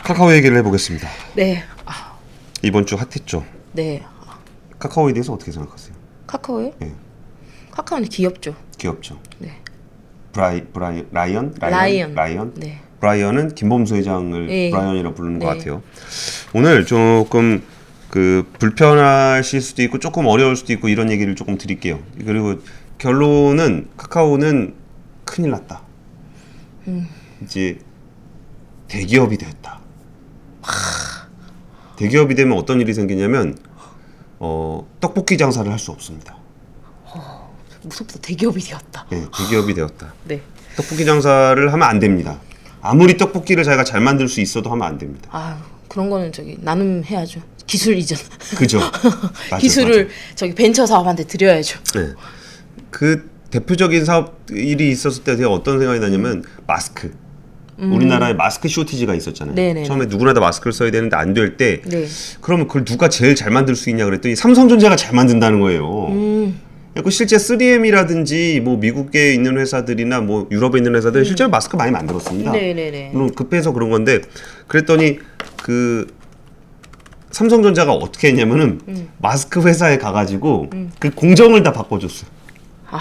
카카오 얘기를 해보겠습니다. 네. 이번 주 핫했죠. 네. 카카오에 대해서 어떻게 생각하세요? 카카오요? 예, 카카오는 귀엽죠. 귀엽죠. 네. 라이언? 라이언. 네. 브라이언은 김범수 회장을 예. 브라이언이라고 부르는 네. 것 같아요. 오늘 조금 그 불편하실 수도 있고 조금 어려울 수도 있고 이런 얘기를 조금 드릴게요. 그리고 결론은 카카오는 큰일 났다. 이제 대기업이 되었다. 대기업이 되면 어떤 일이 생기냐면 떡볶이 장사를 할 수 없습니다. 무섭다. 대기업이 되었다. 네, 대기업이 되었다. 네. 떡볶이 장사를 하면 안 됩니다. 아무리 떡볶이를 자기가 잘 만들 수 있어도 하면 안 됩니다. 아유, 그런 거는 저기 나눔 해야죠. 기술 이전. 그죠? 맞아, 기술을 맞아. 저기 벤처 사업한테 드려야죠. 네. 그 대표적인 사업 일이 있었을 때 제가 어떤 생각이 나냐면 마스크. 우리나라에 마스크 쇼티지가 있었잖아요. 네네네. 처음에 누구나 다 마스크를 써야 되는데 안 될 때 네. 그러면 그걸 누가 제일 잘 만들 수 있냐 그랬더니 삼성전자가 잘 만든다는 거예요. 그리고 실제 3M이라든지 뭐 미국에 있는 회사들이나 뭐 유럽에 있는 회사들 실제로 마스크 많이 만들었습니다. 네네네. 물론 급해서 그런 건데 그랬더니 그 삼성전자가 어떻게 했냐면은 마스크 회사에 가가지고 그 공정을 다 바꿔줬어요. 아,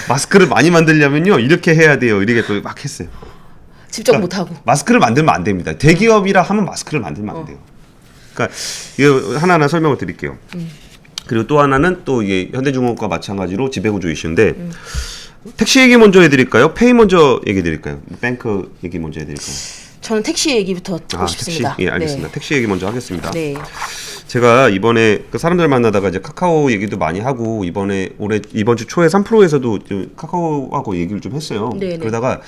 마스크를 많이 만들려면요 이렇게 해야 돼요. 이렇게 또 막 했어요. 직접 못 하고. 마스크를 만들면 안 됩니다. 대기업이라 하면 마스크를 만들면 안 돼요. 그러니까 이거 하나하나 설명을 드릴게요. 그리고 또 하나는 또 이게 현대중공업과 마찬가지로 지배구조 이슈인데 택시 얘기 먼저 해드릴까요? 페이 먼저 얘기 해드릴까요? 뱅크 얘기 먼저 해드릴까요? 저는 택시 얘기부터 듣고 싶습니다. 택시? 예, 알겠습니다. 네. 택시 얘기 먼저 하겠습니다. 네. 제가 이번에 그 사람들 만나다가 이제 카카오 얘기도 많이 하고 이번 주 초에 3프로에서도 좀 카카오하고 얘기를 좀 했어요. 네네. 그러다가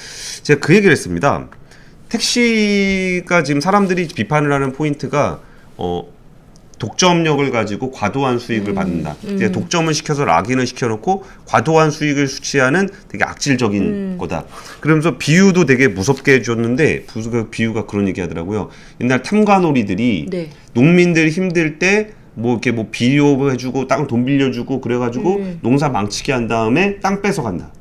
제가 그 얘기를 했습니다. 택시가 지금 사람들이 비판을 하는 포인트가 독점력을 가지고 과도한 수익을 받는다. 이제 독점을 시켜서 락인을 시켜놓고 과도한 수익을 수취하는 되게 악질적인 거다. 그러면서 비유도 되게 무섭게 해줬는데 그 비유가 그런 얘기하더라고요. 옛날 탐관오리들이 네. 농민들 힘들 때 뭐 이렇게 뭐 비료해주고 땅 돈 빌려주고 그래가지고 농사 망치게 한 다음에 땅 뺏어간다.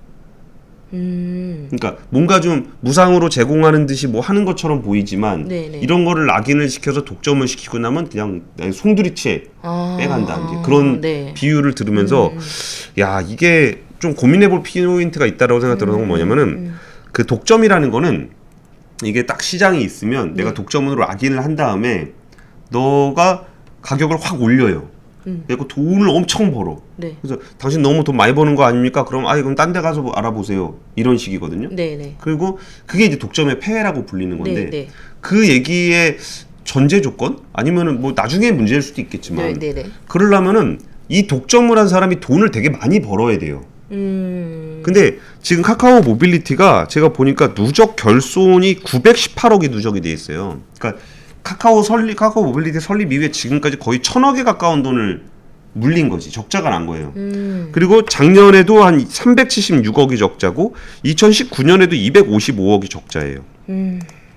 그러니까 뭔가 좀 무상으로 제공하는 듯이 뭐 하는 것처럼 보이지만 네네. 이런 거를 락인을 시켜서 독점을 시키고 나면 그냥 송두리째 아, 빼간다. 이제 그런 네. 비유를 들으면서 야 이게 좀 고민해볼 포인트가 있다라고 생각 들었던 건 뭐냐면은 그 독점이라는 거는 이게 딱 시장이 있으면 내가 독점으로 락인을 한 다음에 너가 가격을 확 올려요. 그리고 돈을 엄청 벌어. 네. 그래서 당신 너무 돈 많이 버는 거 아닙니까? 그럼 그럼 딴 데 가서 뭐 알아보세요. 이런 식이거든요. 네네. 그리고 그게 이제 독점의 폐해라고 불리는 건데 네. 그 얘기의 전제 조건 아니면은 뭐 나중에 문제일 수도 있겠지만 네네. 그러려면은 이 독점을 한 사람이 돈을 되게 많이 벌어야 돼요. 근데 지금 카카오 모빌리티가 제가 보니까 누적 결손이 918억이 누적이 돼 있어요. 그러니까 카카오 모빌리티 설립 이후에 지금까지 거의 1,000억에 가까운 돈을 물린 거지. 적자가 난 거예요. 그리고 작년에도 한 376억이 적자고 2019년에도 255억이 적자예요.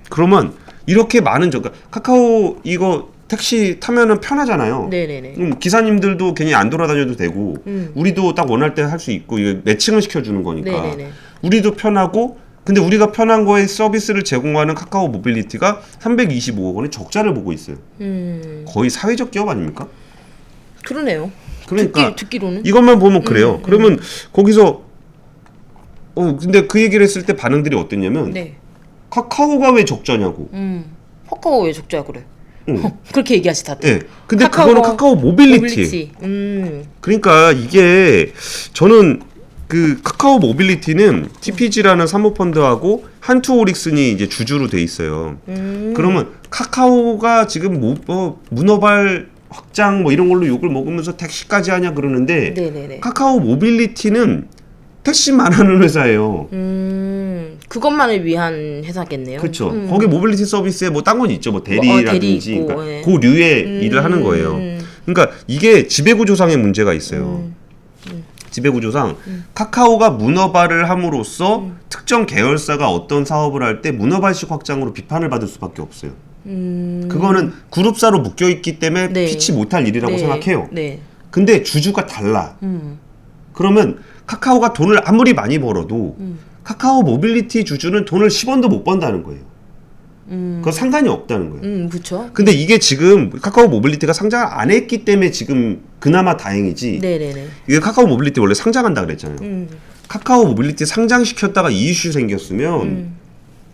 그러면 이렇게 많은 카카오 이거 택시 타면은 편하잖아요. 네네네. 기사님들도 괜히 안 돌아다녀도 되고 우리도 딱 원할 때 할 수 있고 이거 매칭을 시켜주는 거니까 네네네. 우리도 편하고 근데 우리가 편한 거에 서비스를 제공하는 카카오 모빌리티가 325억 원의 적자를 보고 있어요. 거의 사회적 기업 아닙니까? 그러네요. 그러니까 듣기로는. 이것만 보면 그래요. 그러면 거기서 근데 그 얘기를 했을 때 반응들이 어땠냐면 네. 카카오가 왜 적자냐고. 카카오 왜 적자 그래? 응. 그렇게 얘기하시 다들. 네. 근데 그거는 카카오 모빌리티. 그러니까 이게 저는 그 카카오 모빌리티는 TPG라는 사모펀드하고 한투오릭슨이 이제 주주로 돼 있어요. 그러면 카카오가 지금 문어발 확장 뭐 이런 걸로 욕을 먹으면서 택시까지 하냐 그러는데 네네네. 카카오 모빌리티는 택시만 하는 회사예요. 그것만을 위한 회사겠네요. 그렇죠. 거기 모빌리티 서비스에 뭐 딴 건 있죠. 뭐 대리 대리라든지 있고, 그러니까 예. 그 류의 일을 하는 거예요. 그러니까 이게 지배구조상의 문제가 있어요. 지배구조상 카카오가 문어발을 함으로써 특정 계열사가 어떤 사업을 할 때 문어발식 확장으로 비판을 받을 수밖에 없어요. 그거는 그룹사로 묶여있기 때문에 네. 피치 못할 일이라고 네. 생각해요. 네. 근데 주주가 달라. 그러면 카카오가 돈을 아무리 많이 벌어도 카카오 모빌리티 주주는 돈을 10원도 못 번다는 거예요. 그건 상관이 없다는 거예요. 그렇죠. 근데 이게 지금 카카오 모빌리티가 상장을 안 했기 때문에 지금 그나마 다행이지. 네네네. 이게 카카오 모빌리티 원래 상장한다 그랬잖아요. 카카오 모빌리티 상장시켰다가 이슈 생겼으면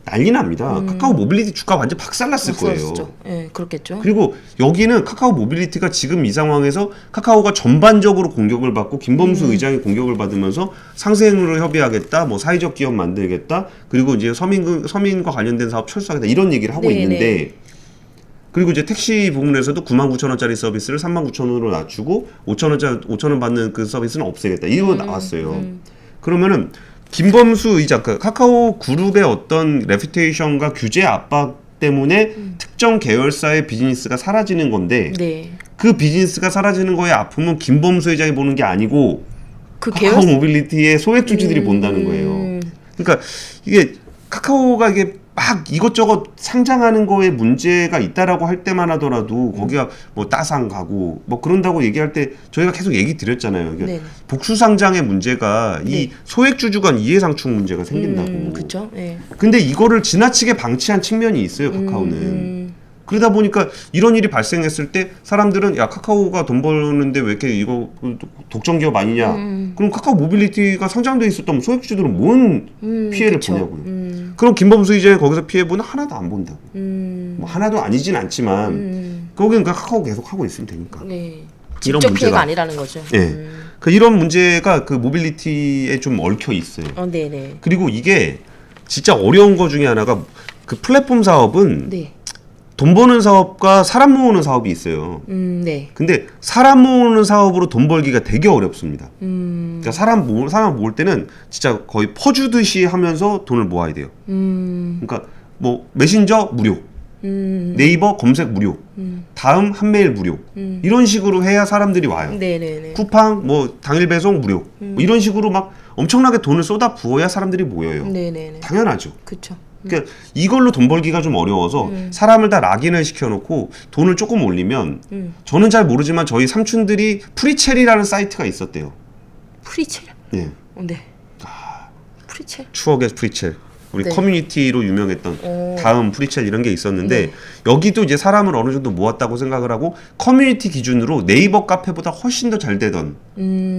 난리 납니다. 카카오 모빌리티 주가 완전 박살났을 거예요. 네, 그렇겠죠. 그리고 여기는 카카오 모빌리티가 지금 이 상황에서 카카오가 전반적으로 공격을 받고 김범수 의장이 공격을 받으면서 상생으로 협의하겠다, 뭐 사회적 기업 만들겠다, 그리고 이제 서민과 관련된 사업 철수하겠다 이런 얘기를 하고 네네. 있는데, 그리고 이제 택시 부분에서도 99,000원짜리 서비스를 39,000원으로 낮추고 5,000원 받는 그 서비스는 없애겠다 이거 나왔어요. 그러면은 김범수 의장, 카카오 그룹의 어떤 레퓨테이션과 규제 압박 때문에 특정 계열사의 비즈니스가 사라지는 건데, 네. 그 비즈니스가 사라지는 거의 아픔은 김범수 회장이 보는 게 아니고 그 카카오 모빌리티의 소액 주주들이 본다는 거예요. 그러니까 이게 카카오가 이게 막 이것저것 상장하는 거에 문제가 있다라고 할 때만 하더라도 거기가 뭐 따상 가고 뭐 그런다고 얘기할 때 저희가 계속 얘기 드렸잖아요. 네. 복수 상장의 문제가 이 네. 소액 주주 간 이해상충 문제가 생긴다고. 그렇죠. 네. 근데 이거를 지나치게 방치한 측면이 있어요, 카카오는. 그러다 보니까 이런 일이 발생했을 때 사람들은 야, 카카오가 돈 버는데 왜 이렇게 이거 독점 기업 아니냐? 그럼 카카오 모빌리티가 상장돼 있었다면 소액주주들은 뭔 피해를 그쵸. 보냐고요. 그럼 김범수 이제 거기서 피해 보는 하나도 안 본다고. 뭐 하나도 아니진 않지만 거기는 그냥 카카오 계속 하고 있으면 되니까. 네. 이런 직접 문제가- 피해가 아니라는 거죠. 네. 이런 문제가 그 모빌리티에 좀 얽혀 있어요. 네네. 그리고 이게 진짜 어려운 거 중에 하나가 그 플랫폼 사업은 네. 돈 버는 사업과 사람 모으는 사업이 있어요. 네. 근데 사람 모으는 사업으로 돈 벌기가 되게 어렵습니다. 그러니까 사람 모을 때는 진짜 거의 퍼주듯이 하면서 돈을 모아야 돼요. 그러니까 뭐 메신저 무료, 네이버 검색 무료, 다음 한메일 무료, 이런 식으로 해야 사람들이 와요. 네네네. 쿠팡 뭐 당일 배송 무료, 뭐 이런 식으로 막 엄청나게 돈을 쏟아 부어야 사람들이 모여요. 네네네. 당연하죠. 그렇죠. 그러니까 이걸로 돈 벌기가 좀 어려워서 사람을 다 락인을 시켜놓고 돈을 조금 올리면, 저는 잘 모르지만 저희 삼촌들이 프리첼이라는 사이트가 있었대요. 프리첼. 예, 네. 프리첼. 추억의 프리첼. 우리 네. 커뮤니티로 유명했던 오. 다음 프리첼 이런 게 있었는데, 네. 여기도 이제 사람을 어느 정도 모았다고 생각을 하고 커뮤니티 기준으로 네이버 카페보다 훨씬 더 잘 되던,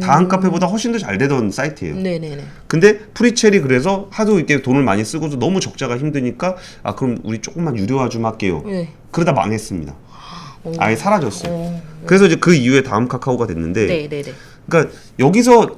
다음 카페보다 훨씬 더 잘 되던 사이트예요. 네네네. 근데 프리첼이 그래서 하도 이렇게 돈을 많이 쓰고도 너무 적자가 힘드니까, 아 그럼 우리 조금만 유료화 좀 할게요. 네. 그러다 망했습니다. 아예 사라졌어요. 오. 그래서 이제 그 이후에 다음 카카오가 됐는데, 네네네. 그러니까 여기서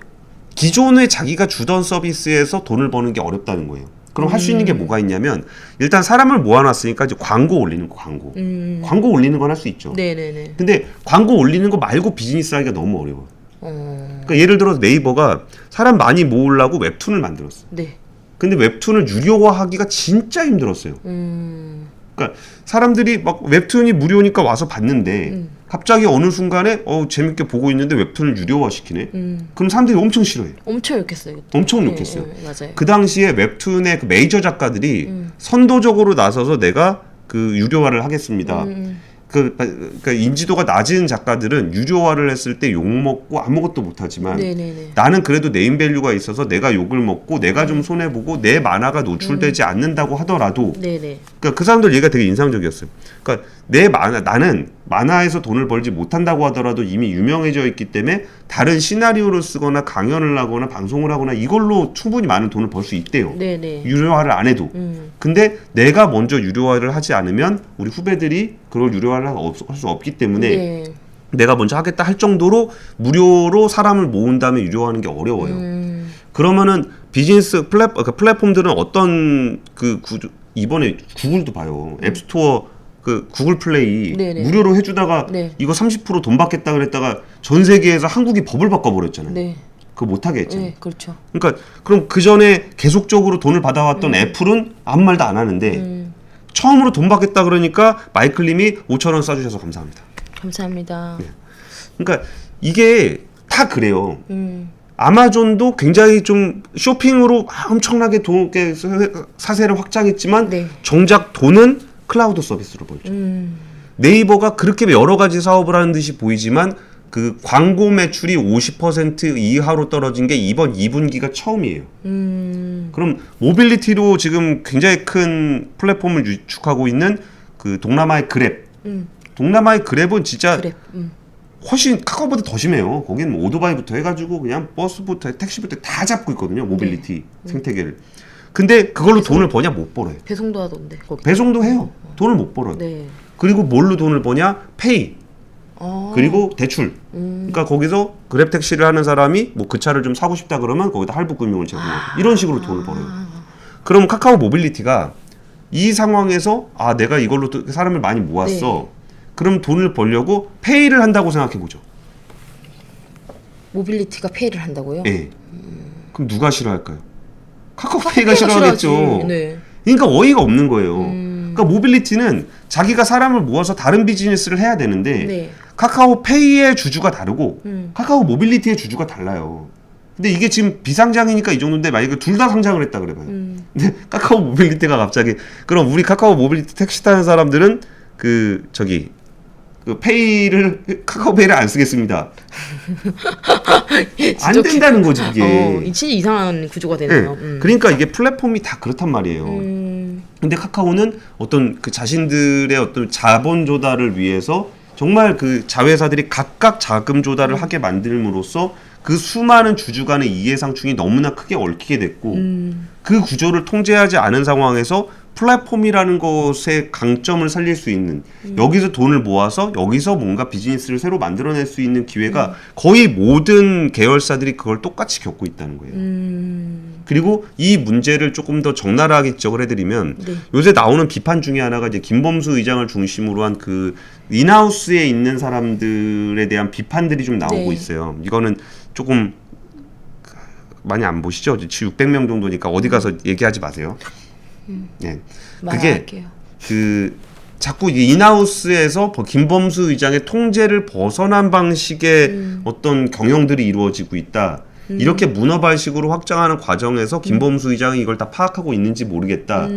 기존에 자기가 주던 서비스에서 돈을 버는 게 어렵다는 거예요. 그럼 할 수 있는 게 뭐가 있냐면, 일단 사람을 모아놨으니까 이제 광고 올리는 거, 광고 올리는 건 할 수 있죠. 네네네. 근데 광고 올리는 거 말고 비즈니스 하기가 너무 어려워요. 그러니까 예를 들어서 네이버가 사람 많이 모으려고 웹툰을 만들었어. 네. 근데 웹툰을 유료화하기가 진짜 힘들었어요. 그러니까 사람들이 막 웹툰이 무료니까 와서 봤는데 갑자기 어느 순간에 재밌게 보고 있는데 웹툰을 유료화 시키네. 그럼 사람들이 엄청 싫어해. 엄청 욕했어요. 이것도. 엄청 네, 욕했어요. 네, 맞아요. 그 당시에 웹툰의 그 메이저 작가들이 선도적으로 나서서 내가 그 유료화를 하겠습니다. 그러니까 인지도가 낮은 작가들은 유료화를 했을 때 욕먹고 아무것도 못하지만, 네네네. 나는 그래도 네임밸류가 있어서 내가 욕을 먹고 내가 좀 손해보고 내 만화가 노출되지 않는다고 하더라도, 네네. 그러니까 그 사람들 얘기가 되게 인상적이었어요. 그러니까 나는 만화에서 돈을 벌지 못한다고 하더라도 이미 유명해져 있기 때문에 다른 시나리오를 쓰거나 강연을 하거나 방송을 하거나 이걸로 충분히 많은 돈을 벌 수 있대요. 네네. 유료화를 안 해도. 근데 내가 먼저 유료화를 하지 않으면 우리 후배들이 그걸 유료화를 할 수 없기 때문에, 네. 내가 먼저 하겠다 할 정도로 무료로 사람을 모은 다음에 유료화하는 게 어려워요. 그러면은 비즈니스 플랫폼들은 어떤 그 구조, 이번에 구글도 봐요. 앱스토어 그 구글 플레이 네네. 무료로 해주다가 네. 이거 30% 돈 받겠다 그랬다가 전 세계에서 한국이 법을 바꿔버렸잖아요. 네. 그거 못하게 했잖아요. 네, 그렇죠. 그러니까 그럼 그 전에 계속적으로 돈을 받아왔던 애플은 아무 말도 안 하는데 처음으로 돈 받겠다 그러니까 마이클님이 5,000원 쏴주셔서 감사합니다. 감사합니다. 그러니까 이게 다 그래요. 아마존도 굉장히 좀 쇼핑으로 엄청나게 사세를 확장했지만, 네. 정작 돈은 클라우드 서비스로 벌죠. 네이버가 그렇게 여러 가지 사업을 하는 듯이 보이지만 그 광고 매출이 50% 이하로 떨어진 게 이번 2분기가 처음이에요. 그럼 모빌리티로 지금 굉장히 큰 플랫폼을 유축하고 있는 그 동남아의 그랩. 동남아의 그랩은 진짜 그래. 훨씬 카카오보다 더 심해요. 거기는 뭐 오토바이부터 해가지고 그냥 버스부터 택시부터 다 잡고 있거든요. 모빌리티 생태계를. 근데 그걸로 돈을 버냐? 못 벌어요. 배송도 하던데. 거기. 배송도 해요. 돈을 못 벌어요. 네. 그리고 뭘로 돈을 버냐? 페이. 그리고 대출. 그러니까 거기서 그랩 택시를 하는 사람이 뭐 그 차를 좀 사고 싶다 그러면 거기다 할부 금융을 제공하고 이런 식으로 돈을 벌어요. 그럼 카카오 모빌리티가 이 상황에서 아 내가 이걸로 또 사람을 많이 모았어. 그럼 돈을 벌려고 페이를 한다고 생각해 보죠. 모빌리티가 페이를 한다고요? 예. 그럼 누가 싫어할까요? 카카오페이가 싫어하겠죠. 싫어하지. 네. 그러니까 어이가 없는 거예요. 그러니까 모빌리티는 자기가 사람을 모아서 다른 비즈니스를 해야 되는데 네. 카카오페이의 주주가 다르고 카카오 모빌리티의 주주가 달라요. 근데 이게 지금 비상장이니까 이 정도인데 만약에 둘 다 상장을 했다 그래봐요. 근데 카카오 모빌리티가 갑자기 그럼 우리 카카오 모빌리티 택시 타는 사람들은 그 페이를 카카오페이를 안 쓰겠습니다. 안 된다는 거지 이게. 진짜 이상한 구조가 되네요. 네. 그러니까 이게 플랫폼이 다 그렇단 말이에요. 근데 카카오는 어떤 그 자신들의 어떤 자본 조달을 위해서 정말 그 자회사들이 각각 자금 조달을 하게 만들므로써 그 수많은 주주 간의 이해상충이 너무나 크게 얽히게 됐고 그 구조를 통제하지 않은 상황에서 플랫폼이라는 것의 강점을 살릴 수 있는 여기서 돈을 모아서 여기서 뭔가 비즈니스를 새로 만들어낼 수 있는 기회가 거의 모든 계열사들이 그걸 똑같이 겪고 있다는 거예요. 그리고 이 문제를 조금 더 적나라하게 지적을 해드리면 요새 나오는 비판 중에 하나가 이제 김범수 의장을 중심으로 한 그 인하우스에 있는 사람들에 대한 비판들이 좀 나오고 있어요. 이거는 조금 많이 안 보시죠? 600명 정도니까 어디 가서 얘기하지 마세요. 네. 그게 말할게요. 그 자꾸 인하우스에서 김범수 의장의 통제를 벗어난 방식의 어떤 경영들이 이루어지고 있다. 이렇게 문어발식으로 확장하는 과정에서 김범수 의장이 이걸 다 파악하고 있는지 모르겠다.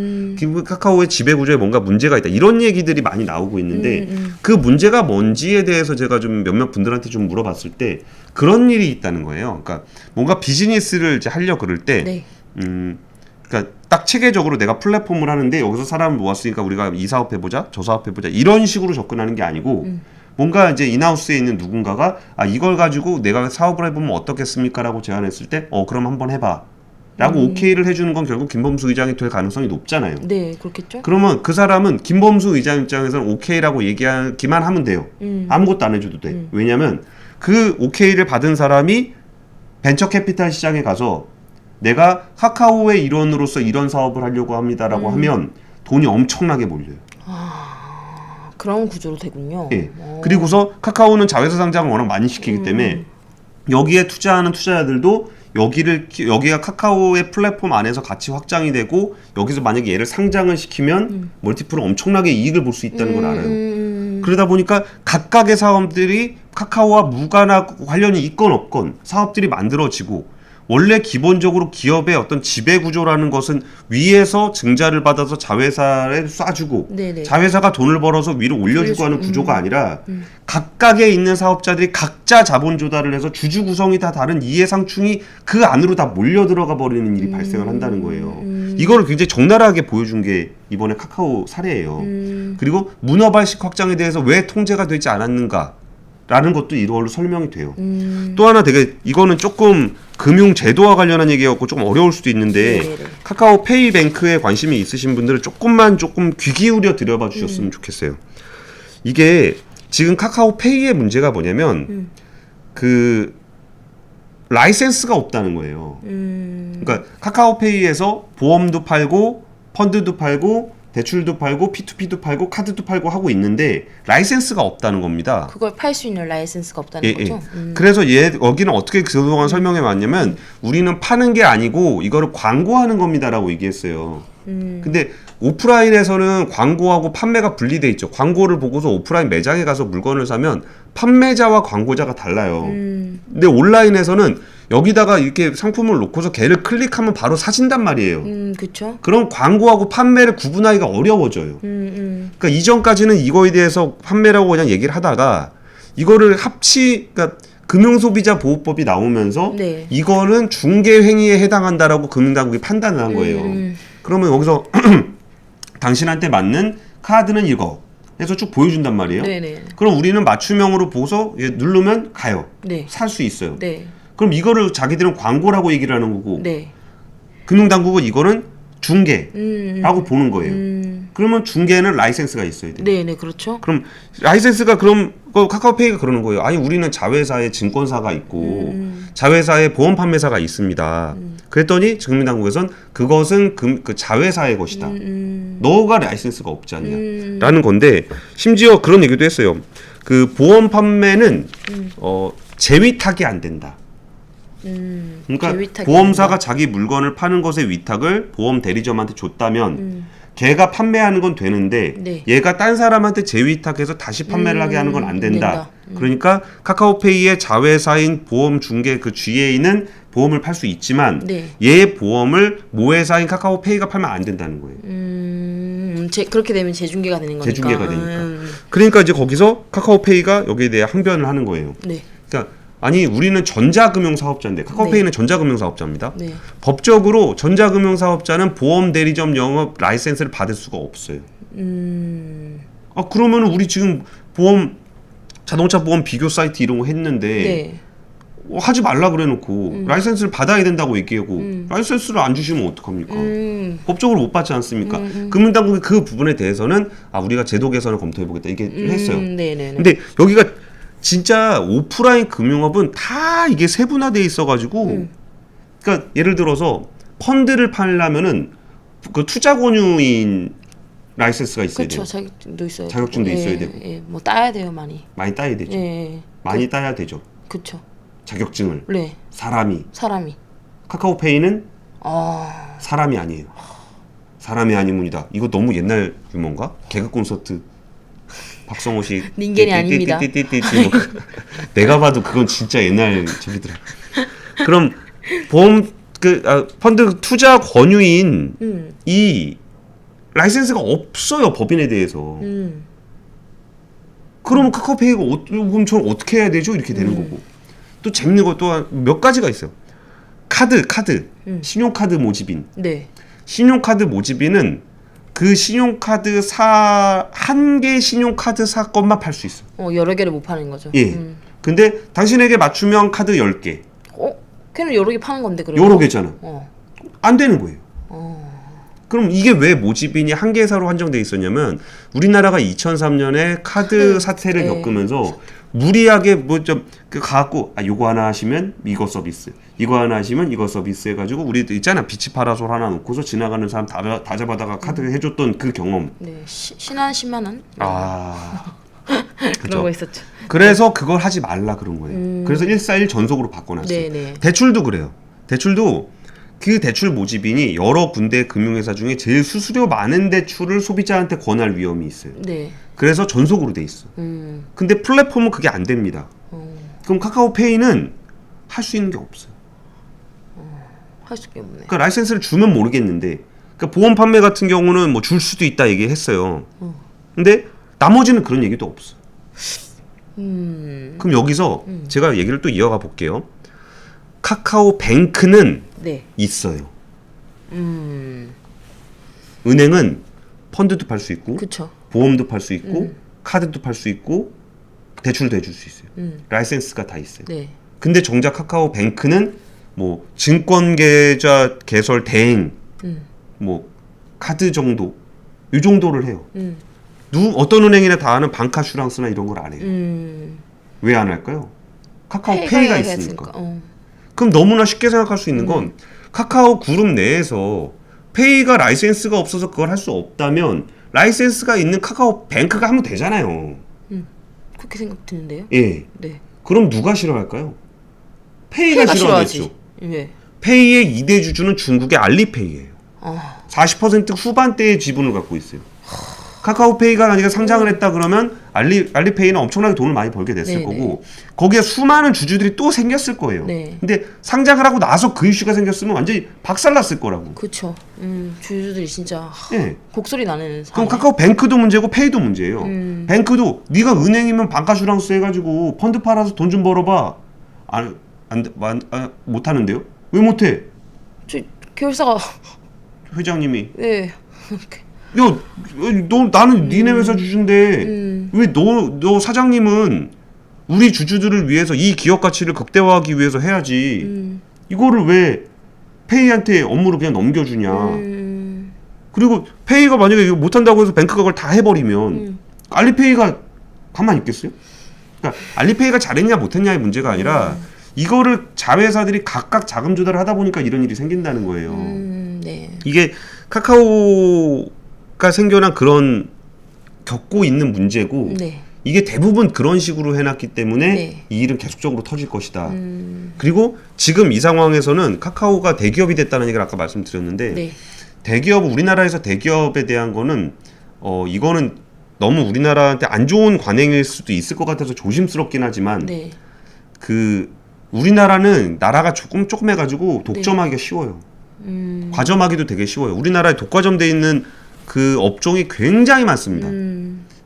카카오의 지배구조에 뭔가 문제가 있다. 이런 얘기들이 많이 나오고 있는데 그 문제가 뭔지에 대해서 제가 좀 몇몇 분들한테 좀 물어봤을 때 그런 일이 있다는 거예요. 그러니까 뭔가 비즈니스를 이제 하려 그럴 때 그러니까 딱 체계적으로 내가 플랫폼을 하는데 여기서 사람을 모았으니까 우리가 이 사업 해보자, 저 사업 해보자 이런 식으로 접근하는 게 아니고 뭔가 이제 인하우스에 있는 누군가가 아 이걸 가지고 내가 사업을 해보면 어떻겠습니까라고 제안했을 때 그럼 한번 해봐 라고 오케이를 해주는 건 결국 김범수 의장이 될 가능성이 높잖아요. 네, 그렇겠죠. 그러면 그 사람은 김범수 의장 입장에서는 오케이라고 얘기하기만 하면 돼요. 아무것도 안 해줘도 돼. 왜냐면 그 오케이를 받은 사람이 벤처 캐피탈 시장에 가서 내가 카카오의 일원으로서 이런 사업을 하려고 합니다라고 하면 돈이 엄청나게 몰려요. 그런 구조로 되군요. 예. 그리고서 카카오는 자회사 상장을 워낙 많이 시키기 때문에 여기에 투자하는 투자자들도 여기가 카카오의 플랫폼 안에서 같이 확장이 되고 여기서 만약에 얘를 상장을 시키면 멀티플로 엄청나게 이익을 볼 수 있다는 걸 알아요. 그러다 보니까 각각의 사업들이 카카오와 무관하고 관련이 있건 없건 사업들이 만들어지고 원래 기본적으로 기업의 어떤 지배구조라는 것은 위에서 증자를 받아서 자회사에 쏴주고 네네. 자회사가 돈을 벌어서 위로 올려주고 하는 구조가 아니라 각각에 있는 사업자들이 각자 자본 조달을 해서 주주 구성이 다 다른 이해상충이 그 안으로 다 몰려 들어가 버리는 일이 발생을 한다는 거예요. 이거를 굉장히 적나라하게 보여준 게 이번에 카카오 사례예요. 그리고 문어발식 확장에 대해서 왜 통제가 되지 않았는가 라는 것도 이걸로 설명이 돼요. 또 하나 되게 이거는 조금 금융 제도와 관련한 얘기였고 조금 어려울 수도 있는데 네네. 카카오 페이뱅크에 관심이 있으신 분들은 조금 귀 기울여 들여봐 주셨으면 좋겠어요. 이게 지금 카카오 페이의 문제가 뭐냐면 그 라이센스가 없다는 거예요. 그러니까 카카오 페이에서 보험도 팔고 펀드도 팔고 대출도 팔고 P2P도 팔고 카드도 팔고 하고 있는데 라이센스가 없다는 겁니다. 그걸 팔 수 있는 라이센스가 없다는 거죠. 그래서 여기는 어떻게 그동안 설명해 왔냐면 우리는 파는 게 아니고 이거를 광고하는 겁니다라고 얘기했어요. 근데 오프라인에서는 광고하고 판매가 분리돼 있죠. 광고를 보고서 오프라인 매장에 가서 물건을 사면 판매자와 광고자가 달라요. 근데 온라인에서는 여기다가 이렇게 상품을 놓고서 걔를 클릭하면 바로 사진단 말이에요. 그렇죠. 그럼 광고하고 판매를 구분하기가 어려워져요. 그러니까 이전까지는 이거에 대해서 판매라고 그냥 얘기를 하다가 이거를 그러니까 금융소비자보호법이 나오면서 네. 이거는 중개 행위에 해당한다라고 금융당국이 판단을 한 거예요. 그러면 여기서 당신한테 맞는 카드는 이거 해서 쭉 보여준단 말이에요. 네네. 그럼 우리는 맞춤형으로 보고서 누르면 가요. 네. 살 수 있어요. 네. 그럼 이거를 자기들은 광고라고 얘기를 하는 거고 네. 금융당국은 이거는 중개라고 보는 거예요. 그러면 중개는 라이센스가 있어야 돼요. 네네 그렇죠. 그럼 라이센스가 그럼 카카오페이가 그러는 거예요. 아니 우리는 자회사에 증권사가 있고 자회사에 보험 판매사가 있습니다. 그랬더니 금융당국에선 그것은 그 자회사의 것이다. 너가 라이센스가 없지 않냐. 라는 건데 심지어 그런 얘기도 했어요. 그 보험 판매는 재위탁이 안 된다. 그러니까 재위탁이 보험사가 자기 물건을 파는 것의 위탁을 보험 대리점한테 줬다면 걔가 판매하는 건 되는데 네. 얘가 딴 사람한테 재위탁해서 다시 판매를 하게 하는 건 안 된다. 그러니까 카카오페이의 자회사인 보험 중개 그 GA는 보험을 팔 수 있지만 네. 얘 보험을 모회사인 카카오페이가 팔면 안 된다는 거예요. 그렇게 되면 재중개가 되는 거니까. 재중개가 되니까. 그러니까 이제 거기서 카카오페이가 여기에 대해 항변을 하는 거예요. 네. 그러니까 아니 우리는 전자금융사업자인데 카카오페이는 전자금융사업자입니다. 네. 법적으로 전자금융사업자는 보험 대리점 영업 라이센스를 받을 수가 없어요. 아 그러면 우리 지금 자동차 보험 비교 사이트 이런 거 했는데 네. 하지 말라 그래놓고 라이센스를 받아야 된다고 얘기하고 라이센스를 안 주시면 어떡합니까? 법적으로 못 받지 않습니까? 금융당국이 그 부분에 대해서는 우리가 제도 개선을 검토해보겠다 이게 했어요. 네네네. 근데 여기가 진짜 오프라인 금융업은 다 이게 세분화돼 있어가지고, 그러니까 예를 들어서 펀드를 팔려면은 그 투자 권유인 라이센스가 있어야 돼요. 그렇죠. 자격증도 있어야 되고. 자격증도 있어야 되고. 예. 뭐 따야 돼요 많이. 많이 따야 되죠. 예. 많이 따야 되죠. 그렇죠. 자격증을. 네. 사람이. 카카오페이는 사람이 아니에요. 사람이 아니문이다. 이거 너무 옛날 유머인가? 개그 콘서트. 박성호 씨 닌겐이 아닙니다. 내가 봐도 그건 진짜 옛날 저기더라. 그럼 보험 펀드 투자 권유인 이 라이센스가 없어요 법인에 대해서. 그러면 카카오페이가 그럼 저는 어떻게 해야 되죠? 이렇게 되는 거고. 또 재밌는 거 또 몇 가지가 있어요. 카드 신용카드 모집인. 네. 신용카드 모집인은 그 신용카드 한 개 신용카드사 것만 팔 수 있어요. 여러 개를 못 파는 거죠. 예. 근데 당신에게 맞춤형 카드 10개. 걔는 여러 개 파는 건데 그러면. 여러 개잖아. 안 되는 거예요. 그럼 이게 왜 모집인이 한 개사로 한정돼 있었냐면 우리나라가 2003년에 카드 사태를 겪으면서 무리하게 뭐 좀 가갖고 요거 하나 하시면 이거 서비스, 이거 하나 하시면 이거 서비스 해가지고 우리도 있잖아 비치 파라솔 하나 놓고서 지나가는 사람 다 잡아다가 카드를 해줬던 그 경험. 네, 신한 10만 원. 그런 거 있었죠. 그래서 그걸 하지 말라 그런 거예요. 그래서 141 전속으로 바꿔놨어요. 네네. 대출도 그래요. 대출도 그 대출 모집인이 여러 군데 금융회사 중에 제일 수수료 많은 대출을 소비자한테 권할 위험이 있어요. 네. 그래서 전속으로 돼 있어. 근데 플랫폼은 그게 안 됩니다. 그럼 카카오페이는 할 수 있는 게 없어요. 할 수 없네. 그러니까 라이센스를 주면 모르겠는데, 그러니까 보험 판매 같은 경우는 뭐 줄 수도 있다 얘기했어요. 근데 나머지는 그런 얘기도 없어. 그럼 여기서 제가 얘기를 또 이어가 볼게요. 카카오뱅크는 네. 있어요. 은행은 펀드도 팔 수 있고, 그쵸. 보험도 팔 수 있고, 카드도 팔 수 있고, 대출도 해줄 수 있어요. 라이센스가 다 있어요. 네. 근데 정작 카카오뱅크는 뭐 증권 계좌 개설 대행, 뭐 카드 정도, 이 정도를 해요. 어떤 은행이나 다 하는 방카슈랑스나 이런 걸 안 해요. 왜 안 할까요? 카카오페이가 있으니까. 그럼 너무나 쉽게 생각할 수 있는 건 카카오 그룹 내에서 페이가 라이센스가 없어서 그걸 할 수 없다면 라이센스가 있는 카카오뱅크가 하면 되잖아요. 그렇게 생각드는데요. 예. 네. 그럼 누가 싫어할까요? 페이가 싫어하겠죠. 예. 페이의 2대 주주는 중국의 알리페이예요. 40% 후반대의 지분을 갖고 있어요. 카카오페이가 만약에 상장을 했다 그러면 알리페이는 엄청나게 돈을 많이 벌게 됐을 네네. 거고 거기에 수많은 주주들이 또 생겼을 거예요. 네. 근데 상장을 하고 나서 그 이슈가 생겼으면 완전히 박살났을 거라고. 그쵸. 주주들이 진짜 예. 곡소리 나는 그럼 상황. 카카오뱅크도 문제고 페이도 문제예요. 뱅크도 네가 은행이면 방카슈랑스 해가지고 펀드 팔아서 돈 좀 벌어봐. 못 하는데요? 왜 못해? 계열사가 회장님이 네. 야, 나는 니네 회사 주주인데 왜 너 사장님은 우리 주주들을 위해서 이 기업 가치를 극대화하기 위해서 해야지. 이거를 왜 페이한테 업무를 그냥 넘겨주냐. 그리고 페이가 만약에 이거 못한다고 해서 뱅크가 그걸 다 해버리면 알리페이가 가만히 있겠어요? 그러니까 알리페이가 잘했냐 못했냐의 문제가 아니라 이거를 자회사들이 각각 자금 조달을 하다 보니까 이런 일이 생긴다는 거예요. 네. 이게 카카오가 생겨난 그런 겪고 있는 문제고 네. 이게 대부분 그런 식으로 해놨기 때문에 네. 이 일은 계속적으로 터질 것이다. 그리고 지금 이 상황에서는 카카오가 대기업이 됐다는 얘기를 아까 말씀드렸는데 네. 우리나라에서 대기업에 대한 거는 이거는 너무 우리나라한테 안 좋은 관행일 수도 있을 것 같아서 조심스럽긴 하지만 네. 우리나라는 나라가 조금 해가지고 독점하기가 쉬워요. 과점하기도 되게 쉬워요. 우리나라에 독과점 돼 있는 그 업종이 굉장히 많습니다.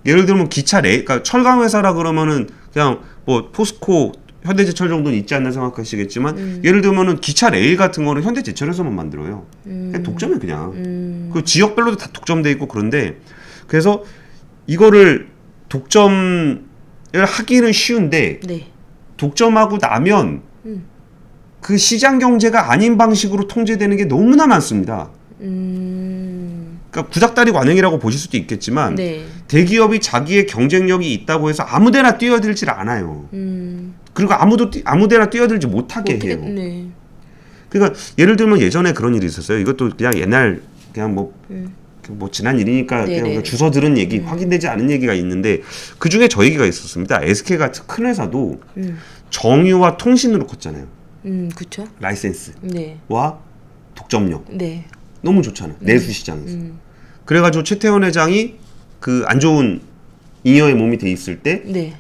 예를 들면 그러니까 철강 회사라 그러면은 그냥 뭐 포스코, 현대제철 정도는 있지 않나 생각하시겠지만 예를 들면은 기차 레일 같은 거는 현대제철에서만 만들어요. 그냥 독점이 그냥. 그 지역별로도 다 독점돼 있고 그런데 그래서 이거를 독점을 하기는 쉬운데 네. 독점하고 나면 그 시장 경제가 아닌 방식으로 통제되는 게 너무나 많습니다. 그러니까 구닥다리 관행이라고 보실 수도 있겠지만 네. 대기업이 자기의 경쟁력이 있다고 해서 아무데나 뛰어들질 않아요. 그리고 아무데나 뛰어들지 못하게 해요. 네. 그러니까 예를 들면 예전에 그런 일이 있었어요. 이것도 그냥 옛날 그냥 뭐 지난 일이니까 네네. 그냥 주워 들은 얘기, 확인되지 않은 얘기가 있는데 그 중에 저 얘기가 있었습니다. SK 같은 큰 회사도 정유와 통신으로 컸잖아요. 그쵸. 라이센스와 네. 독점력 네. 너무 좋잖아요. 내수 시장에서. 그래가지고 최태원 회장이 그 안 좋은 잉여의 몸이 돼 있을 때 네.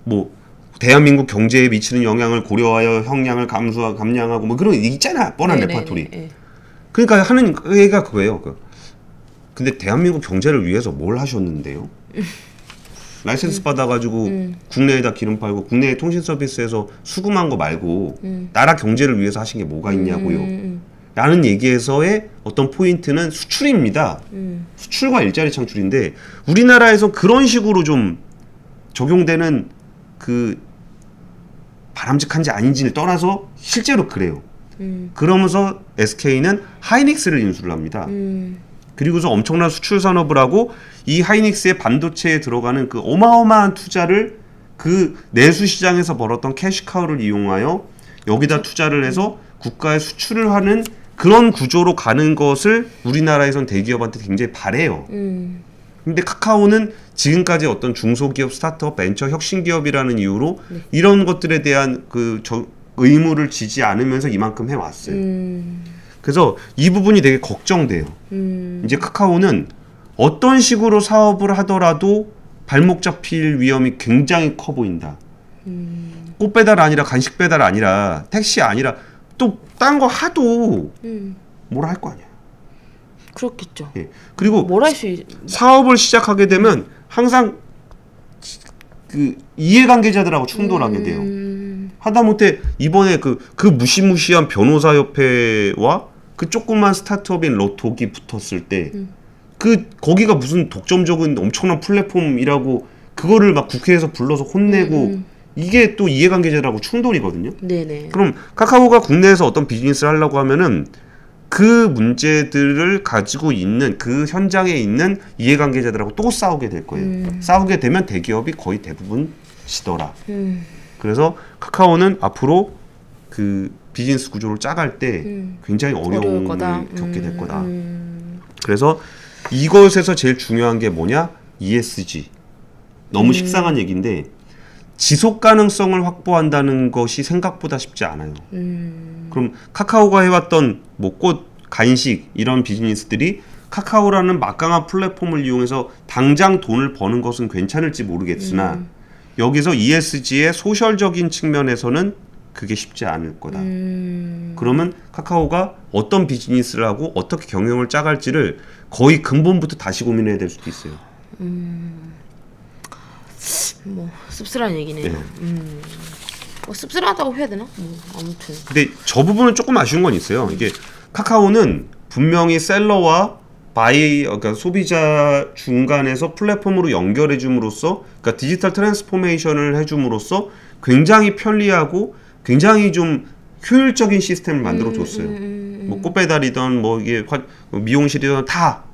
뭐 대한민국 경제에 미치는 영향을 고려하여 형량을 감량하고 뭐 그런 거 있잖아. 뻔한 네네네. 레파토리. 네. 그러니까 하는 얘기가 그거예요. 근데 대한민국 경제를 위해서 뭘 하셨는데요? 라이센스 받아가지고 국내에다 기름 팔고 국내의 통신 서비스에서 수금한 거 말고 나라 경제를 위해서 하신 게 뭐가 있냐고요. 라는 얘기에서의 어떤 포인트는 수출입니다. 수출과 일자리 창출인데 우리나라에서 그런 식으로 좀 적용되는 그 바람직한지 아닌지를 떠나서 실제로 그래요. 그러면서 SK는 하이닉스를 인수를 합니다. 그리고서 엄청난 수출 산업을 하고 이 하이닉스의 반도체에 들어가는 그 어마어마한 투자를 그 내수 시장에서 벌었던 캐시카우를 이용하여 여기다 투자를 해서 국가에 수출을 하는 그런 구조로 가는 것을 우리나라에선 대기업한테 굉장히 바래요. 근데 카카오는 지금까지 어떤 중소기업, 스타트업, 벤처, 혁신기업이라는 이유로 이런 것들에 대한 의무를 지지 않으면서 이만큼 해왔어요. 그래서 이 부분이 되게 걱정돼요. 이제 카카오는 어떤 식으로 사업을 하더라도 발목 잡힐 위험이 굉장히 커 보인다. 꽃 배달 아니라 간식 배달 아니라 택시 아니라 또 딴 거 하도 뭐라 할 거 아니야. 그렇겠죠. 예. 그리고 뭘 할 수 사업을 시작하게 되면 항상 그 이해관계자들하고 충돌하게 돼요. 하다못해 이번에 그 무시무시한 변호사협회와 그 조그만 스타트업인 로톡이 붙었을 때 거기가 무슨 독점적인 엄청난 플랫폼이라고 그거를 막 국회에서 불러서 혼내고 이게 또 이해관계자들하고 충돌이거든요. 네네. 그럼 카카오가 국내에서 어떤 비즈니스를 하려고 하면은 그 문제들을 가지고 있는 그 현장에 있는 이해관계자들하고 또 싸우게 될 거예요. 싸우게 되면 대기업이 거의 대부분 지더라. 그래서 카카오는 앞으로 그 비즈니스 구조를 짜갈 때 굉장히 어려움을 겪게 될 거다. 그래서 이것에서 제일 중요한 게 뭐냐? ESG. 너무 식상한 얘기인데 지속 가능성을 확보한다는 것이 생각보다 쉽지 않아요. 그럼 카카오가 해왔던 뭐 꽃, 간식 이런 비즈니스들이 카카오라는 막강한 플랫폼을 이용해서 당장 돈을 버는 것은 괜찮을지 모르겠으나 여기서 ESG의 소셜적인 측면에서는 그게 쉽지 않을 거다. 그러면 카카오가 어떤 비즈니스를 하고 어떻게 경영을 짜갈지를 거의 근본부터 다시 고민해야 될 수도 있어요. 뭐 씁쓸한 얘기네요. 네. 뭐 씁쓸하다고 해야 되나? 뭐 아무튼. 근데 저 부분은 조금 아쉬운 건 있어요. 이게 카카오는 분명히 셀러와 그러니까 소비자 중간에서 플랫폼으로 연결해 줌으로써, 그러니까 디지털 트랜스포메이션을 해 줌으로써 굉장히 편리하고 굉장히 좀 효율적인 시스템을 만들어 줬어요. 뭐 꽃배달이든 뭐 이게 미용실이든 다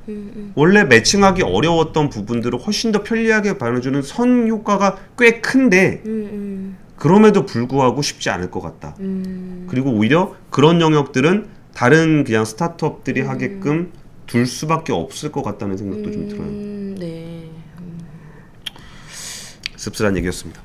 원래 매칭하기 어려웠던 부분들을 훨씬 더 편리하게 발현해주는 선 효과가 꽤 큰데 그럼에도 불구하고 쉽지 않을 것 같다. 그리고 오히려 그런 영역들은 다른 그냥 스타트업들이 하게끔 둘 수밖에 없을 것 같다는 생각도 좀 들어요. 네. 씁쓸한 얘기였습니다.